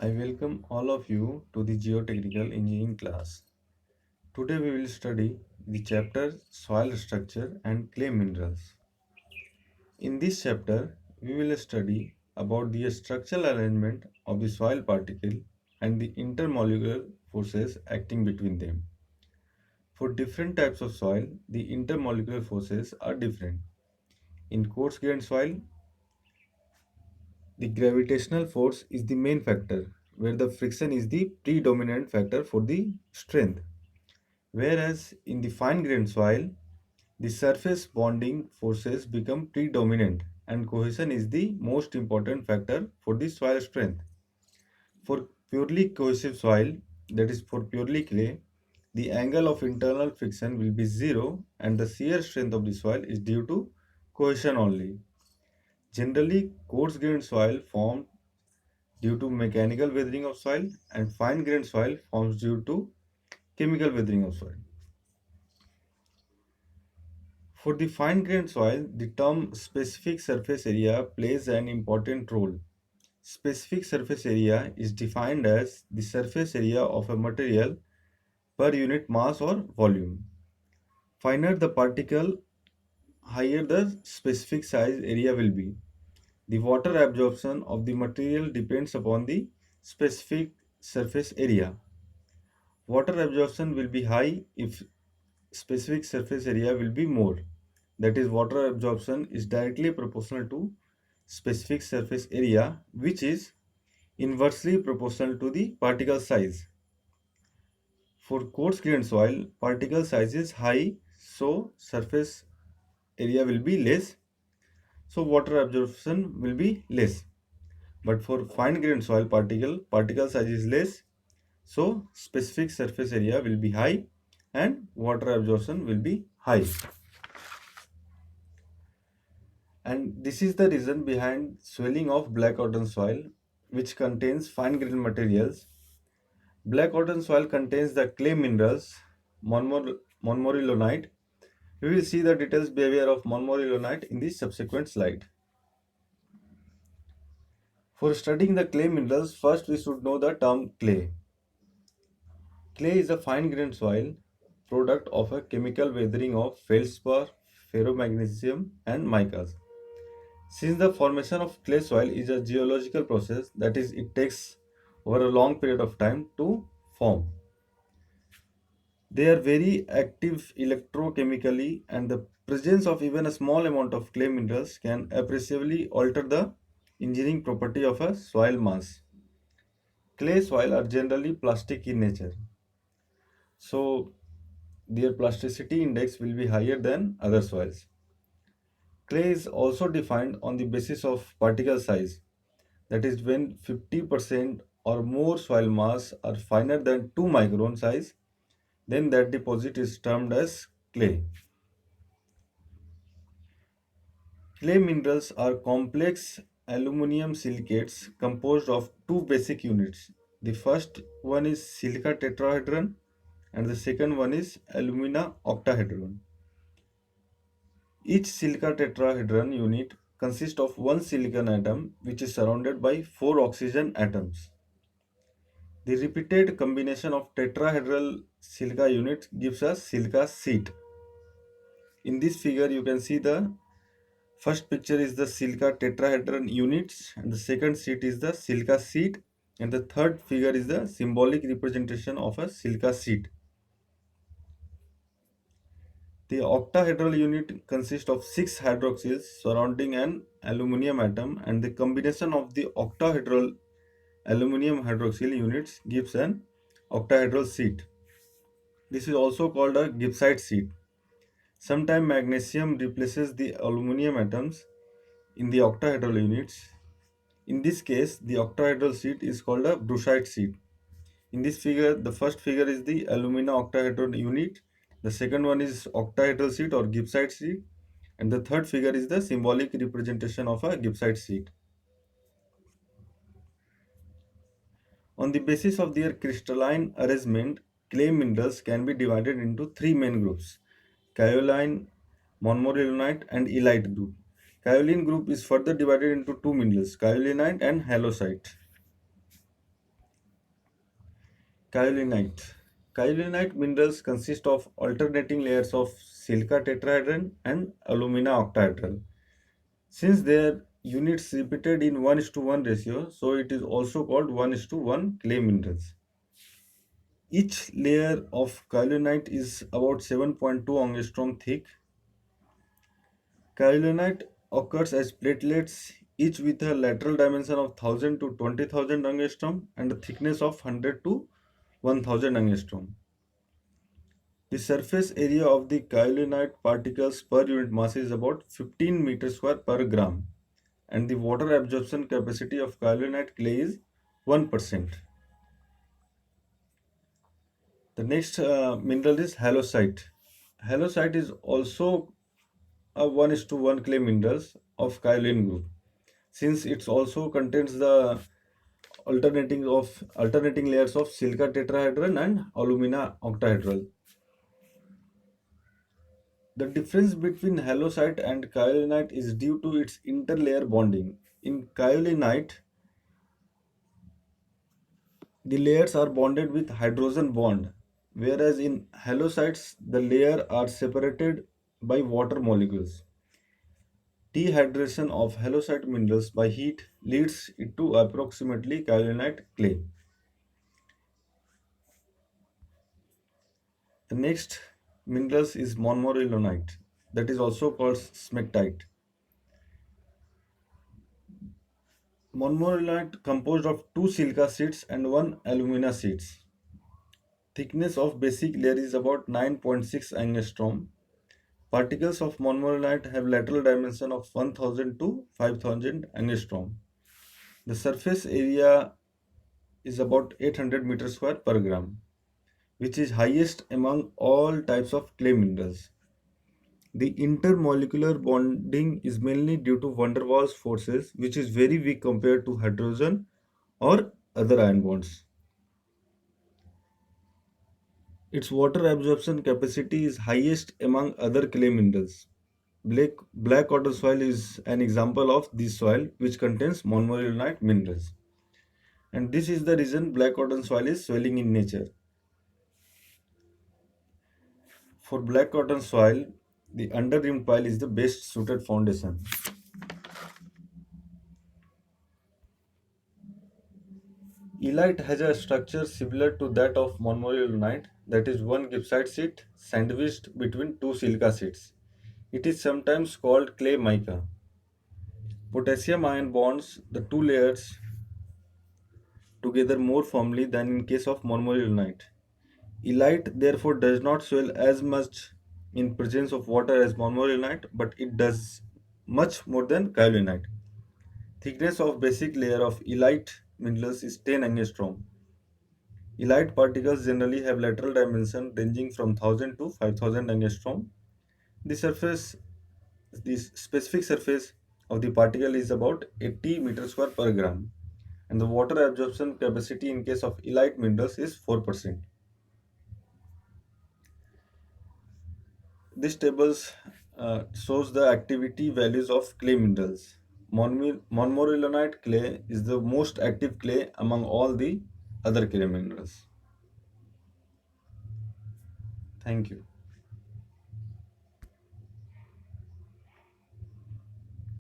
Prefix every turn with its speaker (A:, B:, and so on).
A: I welcome all of you to the Geotechnical Engineering class. Today we will study the chapter Soil Structure and Clay Minerals. In this chapter, we will study about the structural arrangement of the soil particle and the intermolecular forces acting between them. For different types of soil, the intermolecular forces are different. In coarse grained soil, the gravitational force is the main factor, where the friction is the predominant factor for the strength. Whereas in the fine grained soil, the surface bonding forces become predominant and cohesion is the most important factor for the soil strength. For purely cohesive soil, that is for purely clay, the angle of internal friction will be zero and the shear strength of the soil is due to cohesion only. Generally, coarse grained soil formed due to mechanical weathering of soil and fine grained soil forms due to chemical weathering of soil. For the fine-grained soil, the term specific surface area plays an important role. Specific surface area is defined as the surface area of a material per unit mass or volume. Finer the particle, higher the specific size area will be. The water absorption of the material depends upon the specific surface area. Water absorption will be high if specific surface area will be more. That is, water absorption is directly proportional to specific surface area, which is inversely proportional to the particle size. For coarse grained soil, particle size is high, so surface area will be less, so water absorption will be less. But for fine grained soil, particle size is less, so specific surface area will be high and water absorption will be high. And this is the reason behind swelling of black cotton soil, which contains fine grained materials. Black cotton soil contains the clay minerals Montmorillonite. We will see the details behavior of Montmorillonite in the subsequent slide. For studying the clay minerals, first we should know the term clay. Clay is a fine grained soil product of a chemical weathering of feldspar, ferromagnesium, and micas. Since the formation of clay soil is a geological process, that is, it takes over a long period of time to form. They are very active electrochemically, and the presence of even a small amount of clay minerals can appreciably alter the engineering property of a soil mass. Clay soil are generally plastic in nature, so their plasticity index will be higher than other soils. Clay is also defined on the basis of particle size, that is, when 50% or more soil mass are finer than 2 micron size, then that deposit is termed as clay. Clay minerals are complex aluminum silicates composed of two basic units. The first one is silica tetrahedron and the second one is alumina octahedron. Each silica tetrahedron unit consists of one silicon atom which is surrounded by four oxygen atoms. The repeated combination of tetrahedral silica units gives us silica sheet. In this figure you can see the first picture is the silica tetrahedron units and the second sheet is the silica sheet and the third figure is the symbolic representation of a silica sheet. The octahedral unit consists of 6 hydroxyls surrounding an aluminum atom and the combination of the octahedral aluminum hydroxyl units gives an octahedral sheet. This is also called a gibbsite sheet. Sometimes magnesium replaces the aluminum atoms in the octahedral units. In this case, the octahedral sheet is called a bruchite sheet. In this figure, the first figure is the alumina octahedral unit, the second one is octahedral sheet or gibbsite sheet, and the third figure is the symbolic representation of a gibbsite sheet. On the basis of their crystalline arrangement, clay minerals can be divided into three main groups: kaoline, Montmorillonite, and Illite group. Kaoline group is further divided into two minerals, kaolinite and halloysite. Kaolinite. Kaolinite minerals consist of alternating layers of silica tetrahedron and alumina octahedral. Since their units repeated in 1:1 ratio, so it is also called 1:1 clay minerals. Each layer of kaolinite is about 7.2 angstrom thick. Kaolinite occurs as platelets, each with a lateral dimension of 1000 to 20,000 angstrom and a thickness of 100 to 1000 angstrom. The surface area of the kaolinite particles per unit mass is about 15 meters square per gram, and the water absorption capacity of kaolinite clay is 1%. The next mineral is halloysite. Halloysite is also a 1:1 clay minerals of kaolin group, since it also contains the alternating layers of silica tetrahedron and alumina octahedral. The difference between halloysite and kaolinite is due to its interlayer bonding. In kaolinite, the layers are bonded with hydrogen bond, whereas in halloysites, the layers are separated by water molecules. Dehydration of halloysite minerals by heat leads it to approximately kaolinite clay. The next minerals is Montmorillonite, that is also called smectite. Montmorillonite composed of two silica sheets and one alumina sheets. Thickness of basic layer is about 9.6 angstrom. Particles of Montmorillonite have lateral dimension of 1000 to 5000 angstrom. The surface area is about 800 meters square per gram, which is highest among all types of clay minerals. The intermolecular bonding is mainly due to van der Waals forces, which is very weak compared to hydrogen or other ion bonds. Its water absorption capacity is highest among other clay minerals. Black cotton soil is an example of this soil which contains montmorillonite minerals. And this is the reason black cotton soil is swelling in nature. For black cotton soil, the underrimmed pile is the best suited foundation. Illite has a structure similar to that of Montmorillonite, that is one gibbsite sheet sandwiched between two silica sheets. It is sometimes called clay mica. Potassium ion bonds the two layers together more firmly than in case of Montmorillonite. Illite therefore does not swell as much in presence of water as Montmorillonite, but it does much more than kaolinite. Thickness of basic layer of illite minerals is 10 angstrom. Illite particles generally have lateral dimension ranging from 1000 to 5000 angstrom. The surface, the specific surface of the particle is about 80 meters square per gram, and the water absorption capacity in case of illite minerals is 4%. This table shows the activity values of clay minerals. Montmorillonite clay is the most active clay among all the other clay minerals. Thank you.